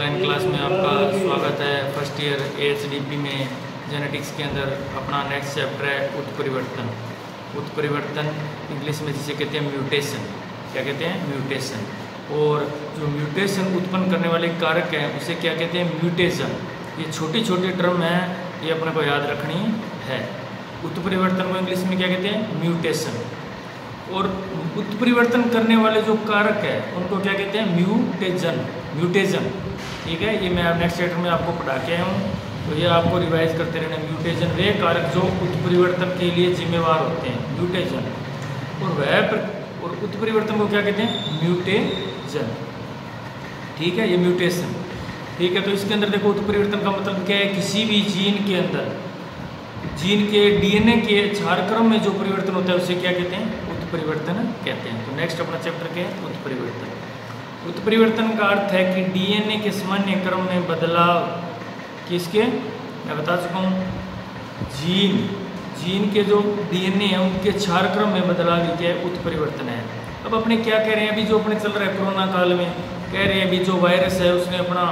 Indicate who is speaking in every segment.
Speaker 1: Online class में आपका स्वागत है। फर्स्ट ईयर AHDP में जेनेटिक्स के अंदर अपना नेक्स्ट चैप्टर है उत्परिवर्तन। उत्परिवर्तन इंग्लिश में जिसे कहते हैं म्यूटेशन। क्या कहते हैं? म्यूटेशन। और जो म्यूटेशन उत्पन्न करने वाले कारक हैं उसे क्या कहते हैं? म्यूटेशन। ये छोटी छोटी टर्म हैं, ये अपने को याद रखनी है। उत्परिवर्तन को इंग्लिश में क्या कहते हैं? म्यूटेशन। और उत्परिवर्तन करने वाले जो कारक है उनको क्या कहते हैं? म्यूटेशन। ठीक है, ये मैं नेक्स्ट चैप्टर में आपको पढ़ा के आया हूँ, तो ये आपको रिवाइज करते रहना। म्यूटेशन वे कारक जो उत्परिवर्तन के लिए जिम्मेवार होते हैं, म्यूटेशन। और उत्परिवर्तन को क्या कहते हैं? म्यूटेशन। ठीक है, ये म्यूटेशन। ठीक है, तो इसके अंदर देखो उत्परिवर्तन का मतलब क्या है? किसी भी जीन के अंदर, जीन के DNA के क्षारक्रम में जो परिवर्तन होता है उसे क्या कहते हैं? उत्परिवर्तन कहते हैं। तो नेक्स्ट अपना चैप्टर क्या है? उत्परिवर्तन। उत्परिवर्तन का अर्थ है कि DNA के सामान्य क्रम में बदलाव। किसके? मैं बता चुका हूँ, जीन के जो DNA है उनके क्षारक्रम में बदलाव ही क्या है? उत्परिवर्तन है। अब अपने क्या कह रहे हैं, अभी जो अपने चल रहा है कोरोना काल में, कह रहे हैं अभी जो वायरस है उसने अपना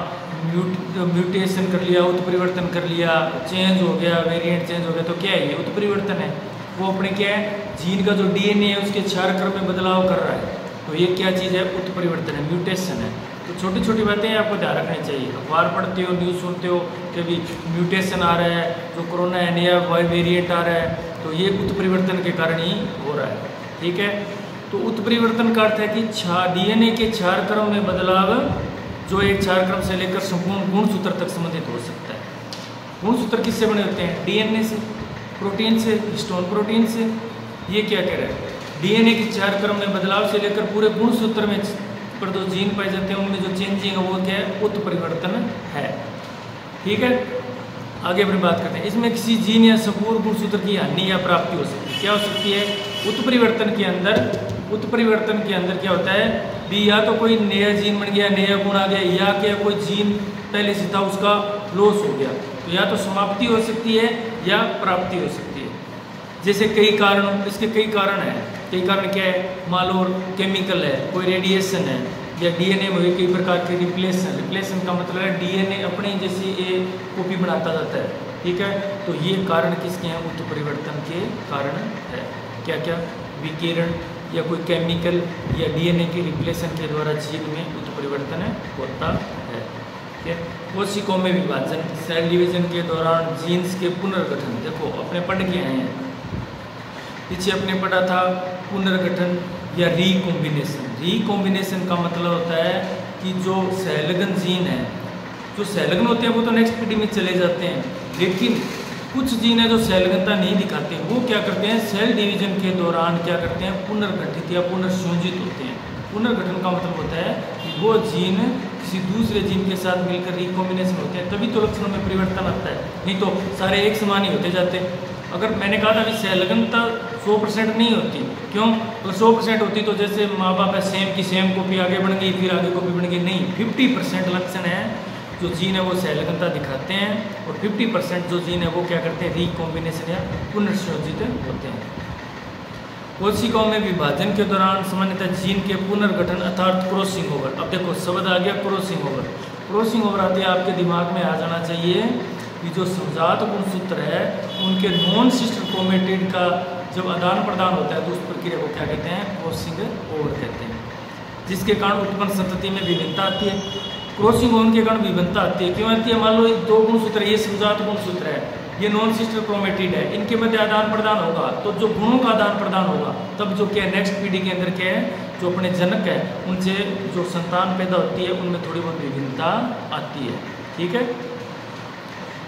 Speaker 1: म्यूटेशन कर लिया, उत्परिवर्तन कर लिया, चेंज हो गया, वेरिएंट चेंज हो गया। तो क्या है? ये उत्परिवर्तन है। वो अपने क्या है? जीन का जो DNA है उसके क्षारक्रम में बदलाव कर रहा है। तो ये क्या चीज़ है? उत्परिवर्तन है, म्यूटेशन है। तो छोटी छोटी बातें आपको ध्यान रखनी चाहिए। अखबार पढ़ते हो, न्यूज़ सुनते हो कि अभी म्यूटेशन आ रहा है, जो कोरोना है नया वेरिएंट आ रहा है, तो ये उत्परिवर्तन के कारण ही हो रहा है। ठीक है, तो उत्परिवर्तन का अर्थ है कि DNA के क्षारक्रम में बदलाव जो एक क्षारक्रम से लेकर संपूर्ण गुणसूत्र तक संबंधित हो सकता है। गुणसूत्र किससे बने होते हैं? DNA से, प्रोटीन से, हिस्टोन प्रोटीन से। ये क्या कह रहा है? DNA के क्षारक्रम में बदलाव से लेकर पूरे गुणसूत्र में पर जो जीन पाए जाते हैं उनमें जो चेंजिंग है वो क्या है? उत्परिवर्तन है। ठीक है, आगे अपनी बात करते हैं। इसमें किसी जीन या संपूर्ण गुणसूत्र की हानि या प्राप्ति हो सकती है। क्या हो सकती है? उत्परिवर्तन के अंदर क्या होता है भी? या तो कोई नया जीन बन गया, नया गुण आ गया, या क्या कोई जीन पहले से था उसका लॉस हो गया। तो या तो समाप्ति हो सकती है या प्राप्ति हो सकती है। जैसे कई कारण, इसके कई कारण हैं। कई कारण क्या है? मान लो केमिकल है, कोई रेडिएशन है, या DNA में कई प्रकार के रिप्लेशन का मतलब है DNA अपने जैसी एक कॉपी बनाता जाता है। ठीक है, तो ये कारण किसके हैं? उत्परिवर्तन के कारण है। क्या क्या? विकिरण या कोई केमिकल या DNA के रिप्लेशन के द्वारा जीन में उत्परिवर्तन होता है। ठीक है, कोशिकाओं में विभाजन, सेल डिवीजन के दौरान जीन्स के पुनर्गठन। देखो अपने पढ़ के आए हैं, पीछे अपने पढ़ा था पुनर्गठन या रिकॉम्बिनेशन का मतलब होता है कि जो सहलगन जीन है, जो सहलगन होते हैं वो तो नेक्स्ट पीढ़ी में चले जाते हैं, लेकिन कुछ जीन है जो सहलगनता नहीं दिखाते, वो क्या करते हैं? सेल डिवीजन के दौरान क्या करते हैं? पुनर्गठित या पुनर्संयोजित होते हैं। पुनर्गठन का मतलब होता है कि वो जीन किसी दूसरे जीन के साथ मिलकर रिकॉम्बिनेशन होते हैं, तभी तो लक्षणों में परिवर्तन आता है, नहीं तो सारे एक समान ही होते जाते। अगर मैंने कहा था अभी सहलगनता 100% नहीं होती। क्यों? तो 100% होती तो जैसे माँ बाप है, सेम की सेम कॉपी आगे बढ़ गई, फिर आगे कॉपी बढ़ गई। नहीं, 50% लक्षण है जो जीन है वो सहलगनता दिखाते हैं, और 50% जो जीन है वो क्या करते हैं? रिकॉम्बिनेशन या पुनर्संयोजित होते हैं। कोशिकाओं में विभाजन के दौरान सामान्यतः जीन के पुनर्गठन अर्थात क्रॉसिंग ओवर। अब देखो शब्द आ गया क्रॉसिंग ओवर। क्रॉसिंग ओवर आते हैं आपके दिमाग में आ जाना चाहिए कि जो संजात गुणसूत्र है उनके नॉन सिस्टर क्रोमेटिड का जब आदान प्रदान होता है तो उस प्रक्रिया को क्या कहते हैं? क्रॉसिंग ओवर कहते हैं, जिसके कारण उत्पन्न संतति में विभिन्नता आती है। क्रॉसिंग ओवर के कारण विभिन्नता आती है। क्यों आती है? मान लो दो गुणसूत्र, ये संजात गुणसूत्र है, ये नॉन सिस्टर क्रोमेटिड है, इनके मध्य आदान प्रदान होगा तो जो गुणों का आदान प्रदान होगा तब जो क्या नेक्स्ट पीढ़ी के अंदर क्या है? जो अपने जनक है उनसे जो संतान पैदा होती है उनमें थोड़ी बहुत विभिन्नता आती है। ठीक है,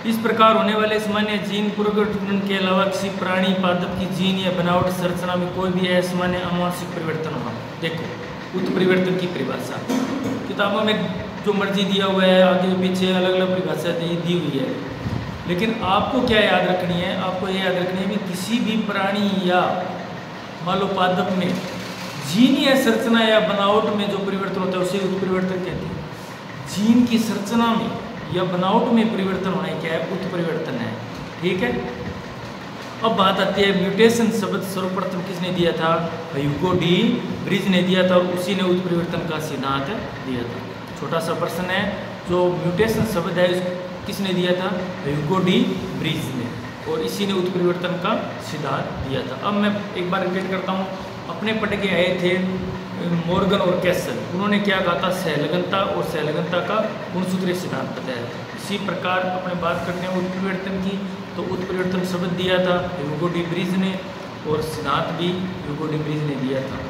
Speaker 1: इस प्रकार होने वाले सामान्य जीन पुनर्गठन के अलावा किसी प्राणी पादप की जीन या बनावट संरचना में कोई भी असामान्य आनुवंशिक परिवर्तन होना। देखो उत्परिवर्तन की परिभाषा किताबों में जो मर्जी दिया हुआ है, आगे पीछे अलग अलग परिभाषा दी हुई है, लेकिन आपको क्या याद रखनी है? आपको ये याद रखनी है कि किसी भी प्राणी या मान लो पादप में जीन या संरचना या बनावट में जो परिवर्तन होता है उसे उत्परिवर्तन कहते हैं। जीन की संरचना में या बनावट में परिवर्तन होना क्या है? उत्परिवर्तन है। ठीक है, अब बात आती है म्यूटेशन शब्द सर्वप्रथम किसने दिया था? ह्यूगो डी ब्रिज ने दिया था, और उसी ने उत्परिवर्तन का सिद्धांत दिया था। छोटा सा प्रश्न है, जो म्यूटेशन शब्द है किसने दिया था? ह्यूगो डी ब्रीज ने, और इसी ने उत्परिवर्तन का सिद्धांत दिया था। अब मैं एक बार रिपीट करता हूँ, अपने पढ़ के आए थे मॉर्गन और कैसल, उन्होंने क्या कहा था? सहलगनता और सहलगनता का गुणसूत्रीय सिद्धांत बताया था। इसी प्रकार अपने बात करते हैं उत्परिवर्तन की, तो उत्परिवर्तन शब्द दिया था ह्यूगो डी ब्रीज ने, और सिद्धांत भी ह्यूगो डी ब्रीज ने दिया था।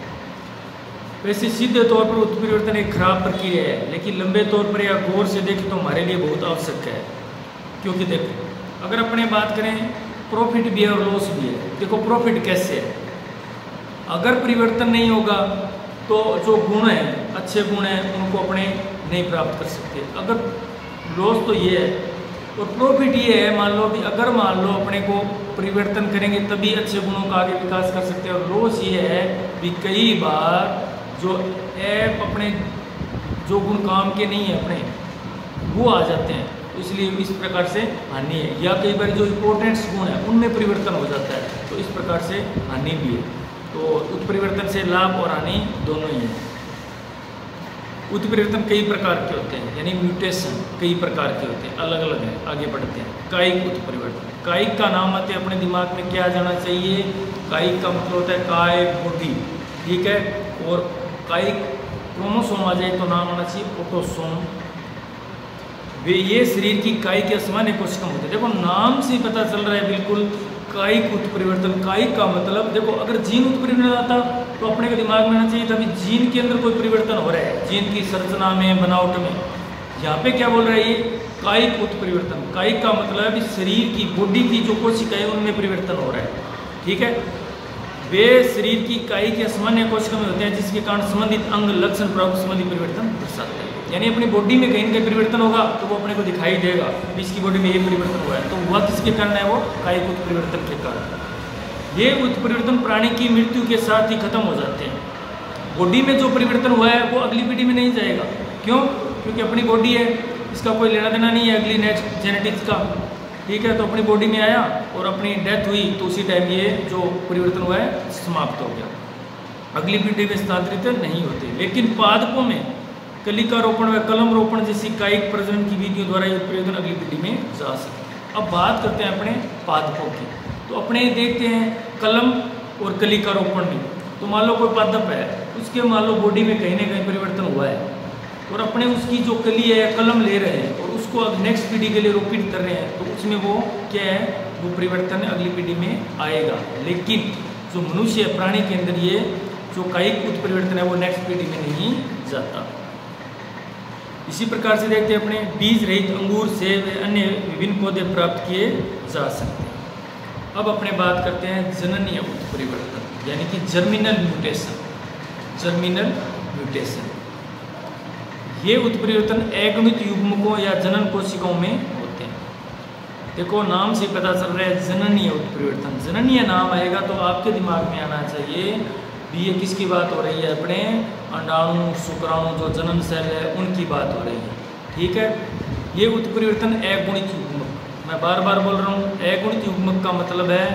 Speaker 1: वैसे सीधे तौर पर उत्परिवर्तन एक खराब प्रक्रिया है, लेकिन लंबे तौर पर या गौर से देखें तो हमारे लिए बहुत आवश्यक है। क्योंकि देखो, अगर अपने बात करें प्रॉफिट भी है और लॉस भी है। देखो प्रॉफिट कैसे है, अगर परिवर्तन नहीं होगा तो जो गुण है, अच्छे गुण हैं, उनको अपने नहीं प्राप्त कर सकते। अगर लॉस तो ये है, और प्रॉफिट ये है, मान लो भी अगर मान लो अपने को परिवर्तन करेंगे तभी अच्छे गुणों का आगे विकास कर सकते हैं। और लॉस ये है भी कई बार जो ऐप अपने जो गुण काम के नहीं है अपने, वो आ जाते हैं, तो इसलिए इस प्रकार से हानि है। या कई बार जो इम्पोर्टेंट्स गुण है उनमें परिवर्तन हो जाता है, तो इस प्रकार से हानि भी है। तो उत्परिवर्तन से लाभ और हानि दोनों ही है। उत्परिवर्तन कई प्रकार के होते हैं, यानी म्यूटेशन कई प्रकार के होते हैं, अलग अलग है। आगे बढ़ते हैं, कायिक उत्परिवर्तन। कायिक का नाम आते अपने दिमाग में क्या जाना चाहिए? कायिक का मतलब होता है काय, बॉडी, ठीक है। और कायिक क्रोमोसोम आ जाए तो नाम आना चाहिए ऑटोसोम। वे ये शरीर की कायिक या सामान्य कोशिका होते हैं। देखो नाम से पता चल रहा है बिल्कुल, कायिक उत्परिवर्तन। कायिक का मतलब देखो, अगर जीन उत्परिवर्तन आता तो अपने के दिमाग में आना चाहिए था भी जीन के अंदर कोई परिवर्तन हो रहा है, जीन की संरचना में, बनावट में। यहाँ पे क्या बोल रहा है ये? कायिक उत्परिवर्तन। कायिक का मतलब है भी शरीर की, बॉडी की जो कोशिका है उनमें परिवर्तन हो रहा है, ठीक है। वे शरीर की कायिक या सामान्य कोशिका में होते हैं जिसके कारण संबंधित अंग, लक्षण, प्रभाव संबंधी परिवर्तन दर्शाते हैं। यानी अपनी बॉडी में कहीं ना कहीं परिवर्तन होगा तो वो अपने को दिखाई देगा, इसकी बॉडी में ये परिवर्तन हुआ है, तो वह किसके कारण है? वो कायिक उत्परिवर्तन के कारण। ये उत्परिवर्तन प्राणी की मृत्यु के साथ ही खत्म हो जाते हैं। बॉडी में जो परिवर्तन हुआ है वो अगली पीढ़ी में नहीं जाएगा। क्यों? क्योंकि अपनी बॉडी है, इसका कोई लेना देना नहीं है अगली नेक्स्ट जेनेटिक्स का, ठीक है। तो अपनी बॉडी में आया और अपनी डेथ हुई तो उसी टाइम ये जो परिवर्तन हुआ है समाप्त हो गया, अगली पीढ़ी में स्थानांतरित नहीं होते। लेकिन पादपों में कलिका रोपण व कलम रोपण जैसी कायिक प्रजनन की विधियों द्वारा ये परिवर्तन अगली पीढ़ी में जा सकते हैं। अब बात करते हैं अपने पादपों की, तो अपने देखते हैं कलम और कलिका रोपण में। तो मान लो कोई पादप है, उसके मान लो बॉडी में कहीं ना कहीं परिवर्तन हुआ है, और अपने उसकी जो कली है कलम ले रहे हैं और उसको अब नेक्स्ट पीढ़ी के लिए रोपित कर रहे हैं, तो उसमें वो क्या है? वो परिवर्तन अगली पीढ़ी में आएगा। लेकिन जो मनुष्य प्राणी के अंदर ये जो कायिक उत्परिवर्तन है वो नेक्स्ट पीढ़ी में नहीं जाता। इसी प्रकार से देखते हैं अपने बीज रहित अंगूर, सेब, अन्य विभिन्न पौधे प्राप्त किए जा सकते हैं। अब अपने बात करते हैं जननीय उत्परिवर्तन, यानी कि जर्मिनल म्यूटेशन। जर्मिनल म्यूटेशन ये उत्परिवर्तन अगुणित युग्मकों या जनन कोशिकाओं में होते हैं। देखो नाम से पता चल रहा है जननीय उत्परिवर्तन। जननीय नाम आएगा तो आपके दिमाग में आना चाहिए भी ये किसकी बात हो रही है? अपने अंडाणु, शुक्राणु, जो जनन सेल है उनकी बात हो रही है, ठीक है। ये उत्परिवर्तन अगुणित युग्मक, मैं बार बार बोल रहा हूँ, अगुणित युग्मक का मतलब है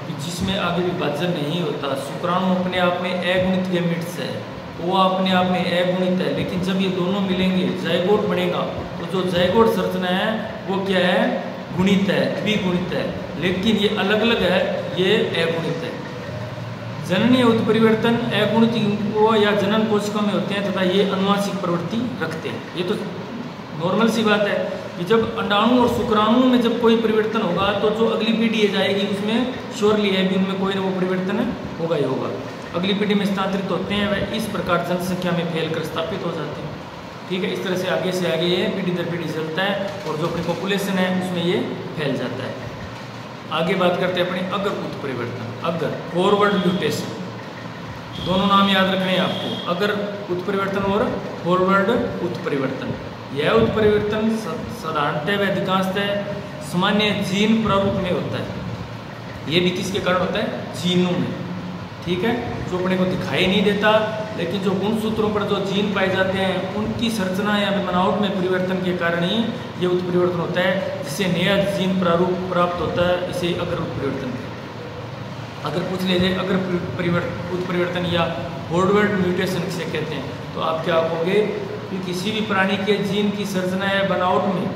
Speaker 1: कि जिसमें आगे विभाजन नहीं होता। शुक्राणु अपने आप में अगुणित गैमेट्स है, वो अपने आप में अगुणित है, लेकिन जब ये दोनों मिलेंगे जायगोट बनेगा, तो जो जायगोट संरचना है वो क्या है? गुणित है, द्विगुणित है। लेकिन ये अलग अलग है, ये अगुणित है। जननीय उत्परिवर्तन अगुणित युग्मकों या जनन कोशिका में होते हैं तथा ये अनुवांशिक प्रवृत्ति रखते हैं। ये तो नॉर्मल सी बात है कि जब अंडाणु और शुक्राणु में जब कोई परिवर्तन होगा तो जो अगली पीढ़ी जाएगी उसमें श्योरली है भी उनमें कोई ना कोई परिवर्तन होगा ही होगा, अगली पीढ़ी में स्थानांतरित होते हैं। वह इस प्रकार जनसंख्या में फैलकर स्थापित हो जाते हैं, ठीक है। इस तरह से आगे ये पीढ़ी दर पीढ़ी चलता है और जो अपनी पॉपुलेशन है उसमें ये फैल जाता है। आगे बात करते हैं अपने अगर उत्परिवर्तन। अगर फॉरवर्ड म्यूटेशन, दोनों नाम याद रखने हैं आपको, अगर उत्परिवर्तन और फॉरवर्ड उत्परिवर्तन। यह उत्परिवर्तन साधारणतः व अधिकांशतः सामान्य जीन प्रारूप में होता है। ये भी किसके कारण होता है? जीनों में, ठीक है, जो अपने को दिखाई नहीं देता, लेकिन जो गुणसूत्रों पर जो जीन पाए जाते हैं उनकी संरचना या बनावट में परिवर्तन के कारण ही ये उत्परिवर्तन होता है, जिससे नया जीन प्रारूप प्राप्त होता है। इसे अगर उत्परिवर्तन, अगर पूछ लीजिए अगर उत्परिवर्तन या फॉरवर्ड म्यूटेशन किसे कहते हैं, तो आप क्या कहोगे? कि किसी भी प्राणी के जीन की संरचना या बनावट में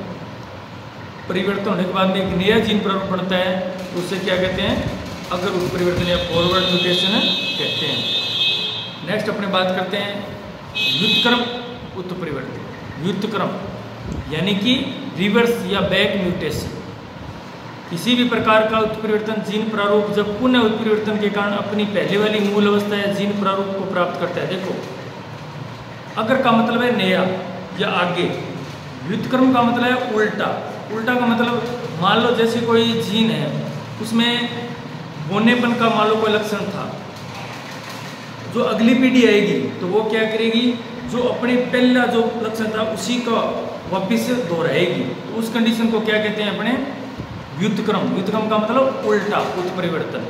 Speaker 1: परिवर्तन होने के बाद में एक नया जीन प्रारूप बनता है, तो उसे क्या कहते हैं? अगर उत्परिवर्तन या फॉरवर्ड म्यूटेशन कहते हैं। नेक्स्ट अपने बात करते हैं व्युत्क्रम उत्परिवर्तन। व्युत्क्रम यानी कि रिवर्स या बैक म्यूटेशन। किसी भी प्रकार का उत्परिवर्तन जीन प्रारूप जब पुनः उत्परिवर्तन के कारण अपनी पहले वाली मूल अवस्था या जीन प्रारूप को प्राप्त करता है। देखो, अगर का मतलब है नया या आगे, व्युत्क्रम का मतलब है उल्टा। उल्टा का मतलब मान लो जैसे कोई जीन है, उसमें बोनेपन का मान लो कोई लक्षण था, जो अगली पीढ़ी आएगी तो वो क्या करेगी? जो अपने पहला जो लक्षण था उसी का वापिस दोहराएगी। तो उस कंडीशन को क्या कहते हैं? अपने व्युत्क्रम। व्युत्क्रम का मतलब उल्टा उत्परिवर्तन।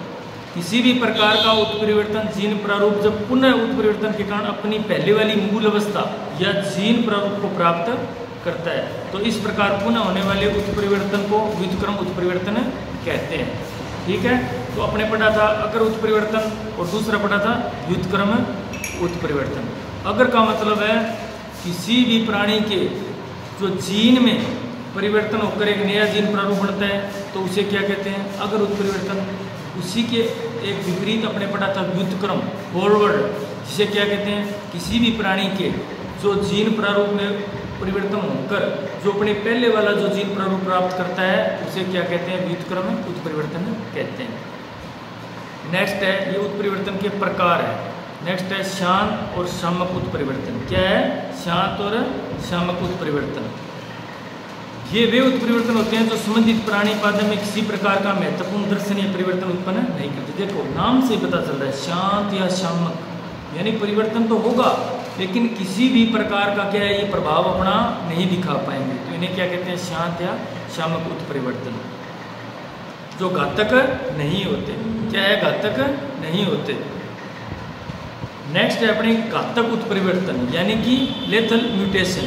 Speaker 1: किसी भी प्रकार का उत्परिवर्तन जीन प्रारूप जब पुनः उत्परिवर्तन के कारण अपनी पहले वाली मूल अवस्था या जीन प्रारूप को प्राप्त करता है, तो इस प्रकार पुनः होने वाले उत्परिवर्तन को व्युत्क्रम उत्परिवर्तन कहते हैं। ठीक है, तो अपने पढ़ा था अगर उत्परिवर्तन और दूसरा पढ़ा था व्युत्क्रम उत्परिवर्तन। अगर का मतलब है किसी भी प्राणी के जो जीन में परिवर्तन होकर एक नया जीन प्रारूप बनता है, तो उसे क्या कहते हैं? अगर उत्परिवर्तन। उसी के एक विपरीत अपने पढ़ा था व्युत्क्रम फॉरवर्ड, जिसे क्या कहते हैं? किसी भी प्राणी के जो जीन प्रारूप में परिवर्तन होकर जो अपने पहले वाला जो जीन प्रारूप प्राप्त करता है, उसे क्या कहते हैं? व्युत्क्रम उत्परिवर्तन कहते हैं। नेक्स्ट है, ये उत्परिवर्तन के प्रकार है। नेक्स्ट है शांत और शामक उत्परिवर्तन। क्या है? शांत और शामक उत्परिवर्तन। ये वे उत्परिवर्तन होते हैं जो संबंधित प्राणी पादप में किसी प्रकार का महत्वपूर्ण दर्शनीय परिवर्तन उत्पन्न नहीं करते। देखो, नाम से पता चल रहा है शांत या शामक, यानी परिवर्तन तो होगा लेकिन किसी भी प्रकार का क्या है? ये प्रभाव अपना नहीं दिखा पाएंगे, तो इन्हें क्या कहते हैं? शांत या शामक उत्परिवर्तन, जो घातक नहीं होते। क्या है? घातक नहीं होते। नेक्स्ट है अपने घातक उत्परिवर्तन यानी कि लेथल म्यूटेशन।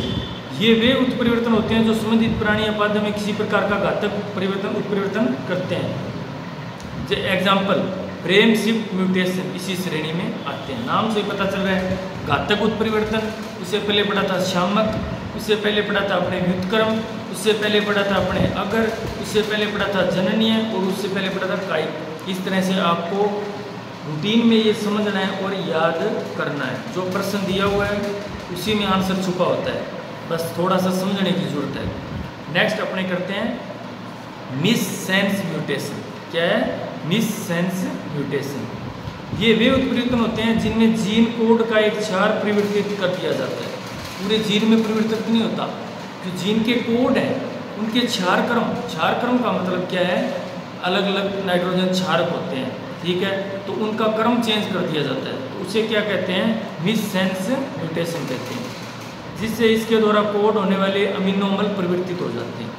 Speaker 1: ये वे उत्परिवर्तन होते हैं जो संबंधित प्राणी या पादप में किसी प्रकार का घातक परिवर्तन उत्परिवर्तन करते हैं। जो एग्जाम्पल फ्रेम शिफ्ट म्यूटेशन इसी श्रेणी में आते हैं। नाम से पता चल रहा है घातक उत्परिवर्तन। उससे पहले पढ़ा था शामक, उससे पहले पढ़ा था अपने व्युत्क्रम, उससे पहले पढ़ा था अपने अगर, उससे पहले पढ़ा था जननीय और उससे पहले पढ़ा था कायिक। इस तरह से आपको रूटीन में ये समझना है और याद करना है। जो प्रश्न दिया हुआ है उसी में आंसर छुपा होता है, बस थोड़ा सा समझने की जरूरत है। नेक्स्ट अपने करते हैं मिस सेंस म्यूटेशन। क्या है? Miss sense mutation. ये वे उत्परिवर्तन होते हैं जिनमें जीन कोड का एक क्षार परिवर्तित कर दिया जाता है। पूरे जीन में परिवर्तित नहीं होता, जो जीन के कोड हैं उनके क्षार क्रम का मतलब क्या है? अलग अलग नाइट्रोजन क्षारक होते हैं, ठीक है, तो उनका क्रम चेंज कर दिया जाता है, तो उसे क्या कहते हैं? मिस सेंस म्यूटेशन कहते हैं, जिससे इसके द्वारा कोड होने वाले अमीनोमल परिवर्तित हो जाते हैं।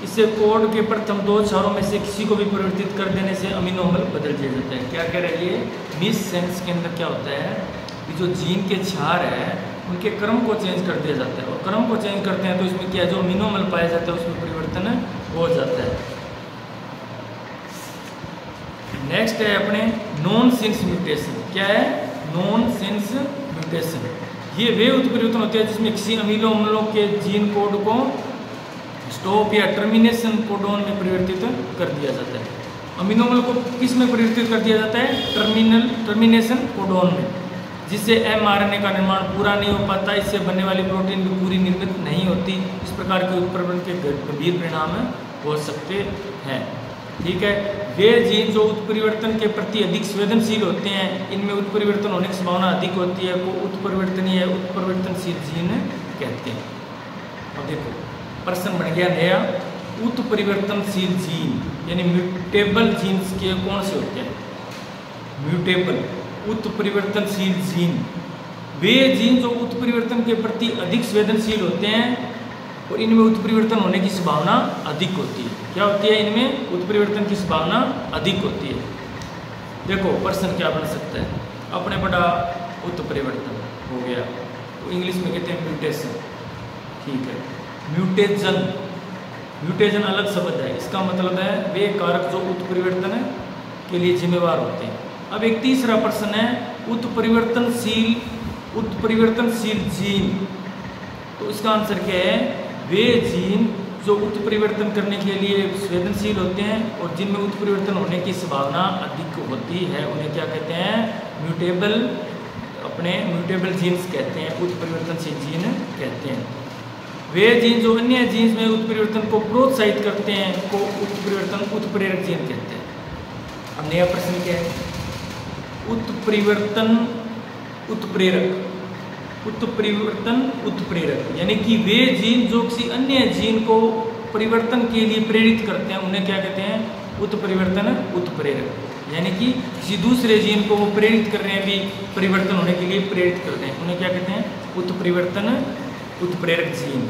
Speaker 1: इससे कोड के प्रथम दो क्षारों में से किसी को भी परिवर्तित कर देने से अमीनोमल बदल दिया जाता है। क्या कह रही है? मिस सेंस के अंदर क्या होता है कि जो जीन के क्षार है उनके क्रम को चेंज कर दिया जाता है, और क्रम को चेंज करते हैं तो इसमें क्या है? जो अमीनोमल पाया जाता है उसमें परिवर्तन हो जाता है। नेक्स्ट है अपने नॉन सेंस म्यूटेशन। क्या है? Non sense mutation. ये वे उत्परिवर्तन होते हैं जिसमें किसी अमीनो के जीन कोड को स्टॉप या टर्मिनेशन कोडोन में परिवर्तित कर दिया जाता है। अमीनोमल को किस में परिवर्तित कर दिया जाता है? टर्मिनेशन कोडोन में, जिससे mRNA का निर्माण पूरा नहीं हो पाता, इससे बनने वाली प्रोटीन भी पूरी निर्मित नहीं होती। इस प्रकार के उत्परिवर्तन के गंभीर परिणाम हो सकते हैं, ठीक है। वे जीन जो उत्परिवर्तन के प्रति अधिक संवेदनशील होते हैं, इनमें उत्परिवर्तन होने की संभावना अधिक होती है, वो उत्परिवर्तनीय या उत्परिवर्तनशील जीन कहते हैं। अब देखो प्रश्न बन गया नया, उत्परिवर्तनशील जीन यानी म्यूटेबल जीन्स के कौन से होते हैं? म्यूटेबल उत्परिवर्तनशील जीन वे जीन जो उत्परिवर्तन के प्रति अधिक संवेदनशील होते हैं और इनमें उत्परिवर्तन होने की संभावना अधिक होती है। क्या होती है? इनमें उत्परिवर्तन की संभावना अधिक होती है। देखो प्रश्न क्या बन सकता है? अपने बड़ा उत्परिवर्तन हो गया, तो इंग्लिश में कहते हैं म्यूटेशन, ठीक है। म्यूटेशन अलग शब्द है, इसका मतलब है वे कारक जो उत्परिवर्तन के लिए जिम्मेवार होते हैं। अब एक तीसरा प्रश्न है, उत्परिवर्तनशील जीन तो इसका आंसर क्या है, वे जीन जो उत्परिवर्तन करने के लिए संवेदनशील होते हैं और जिनमें उत्परिवर्तन होने की संभावना अधिक होती है उन्हें क्या कहते हैं, म्यूटेबल जीन्स कहते हैं, उत्परिवर्तनशील जीन कहते हैं। वे जीन जो अन्य जीन्स में उत्परिवर्तन को प्रोत्साहित करते हैं को उत्प्रेरक जीन कहते हैं। अब नया प्रश्न क्या है, उत्प्रेरक यानी कि वे जीन जो किसी अन्य जीन को परिवर्तन के लिए प्रेरित करते हैं उन्हें क्या कहते हैं, उत्परिवर्तन उत्प्रेरक। यानी कि किसी दूसरे जीन को वो प्रेरित कर रहे हैं भी परिवर्तन होने के लिए प्रेरित करते हैं, उन्हें क्या कहते हैं, उत्परिवर्तन उत्प्रेरक जीन।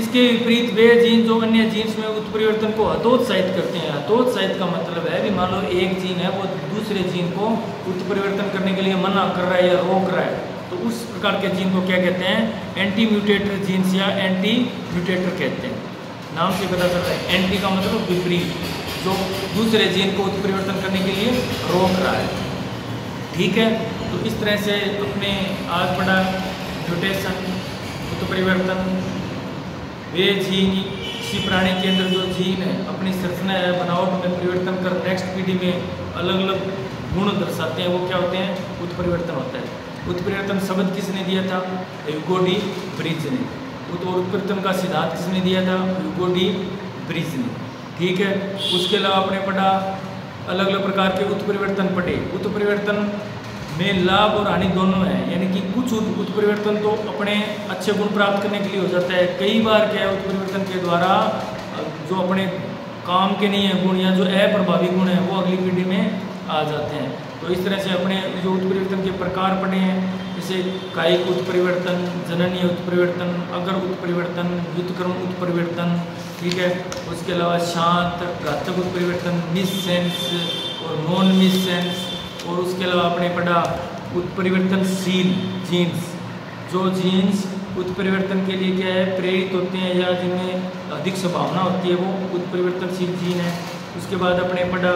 Speaker 1: इसके विपरीत वे जीन जो अन्य जीन्स में उत्परिवर्तन को हतोत्साहित करते हैं, हतोत्साहित का मतलब है भी मान लो एक जीन है वो दूसरे जीन को उत्परिवर्तन करने के लिए मना कर रहा है या रोक रहा है, तो उस प्रकार के जीन को क्या कहते हैं, एंटी म्यूटेटर जीन्स या एंटी म्यूटेटर कहते हैं। नाम से पता चलता है, एंटी का मतलब विपरीत, जो दूसरे जीन को उत्परिवर्तन करने के लिए रोक रहा है। ठीक है, तो इस तरह से अपने आज पढ़ा म्यूटेशन उत्परिवर्तन। वे जीन किसी प्राणी के अंदर जो जीन है अपनी संरचना या बनावट में परिवर्तन कर नेक्स्ट पीढ़ी में अलग अलग गुण दर्शाते हैं, वो क्या होते हैं, उत्परिवर्तन होता है। उत्परिवर्तन शब्द किसने दिया था, ह्यूगो डी ब्रिज ने। उत्परिवर्तन का सिद्धांत किसने दिया था, ह्यूगो डी ब्रिज ने। ठीक है, उसके अलावा आपने पढ़ा अलग अलग प्रकार के उत्परिवर्तन पढ़े। उत्परिवर्तन में लाभ और हानि दोनों है, यानी कि कुछ उत्परिवर्तन तो अपने अच्छे गुण प्राप्त करने के लिए हो जाता है, कई बार क्या है उत्परिवर्तन के द्वारा जो अपने काम के नहीं है गुण या जो अप्रभावी गुण है वो अगली पीढ़ी में आ जाते हैं। तो इस तरह से अपने जो उत्परिवर्तन के प्रकार पढ़े हैं, जैसे कायिक उत्परिवर्तन, जननीय उत्परिवर्तन, अगर उत्परिवर्तन, व्युत्क्रम उत्परिवर्तन। ठीक है, उसके अलावा शांत घातक उत्परिवर्तन, मिससेंस और नॉन मिससेंस। और उसके अलावा आपने पढ़ा उत्परिवर्तनशील जीन्स, जो जीन्स उत्परिवर्तन के लिए क्या है प्रेरित होते हैं या जिनमें अधिक संभावना होती है वो उत्परिवर्तनशील जीन है। उसके बाद अपने पढ़ा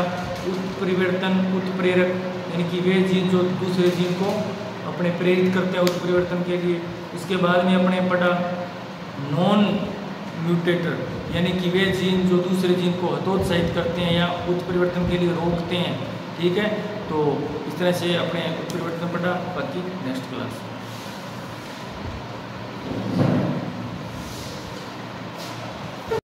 Speaker 1: उत्परिवर्तन उत्प्रेरक, यानी कि वे जीन जो दूसरे जीन को अपने प्रेरित करते हैं उत्परिवर्तन के लिए। उसके बाद में अपने पढ़ा नॉन म्यूटेटर, यानी कि वे जीन जो दूसरे जीन को हतोत्साहित करते हैं या उत्परिवर्तन के लिए रोकते हैं। ठीक है, तो इस तरह से अपने उत्परिवर्तन पढ़ा, बाकी नेक्स्ट क्लास।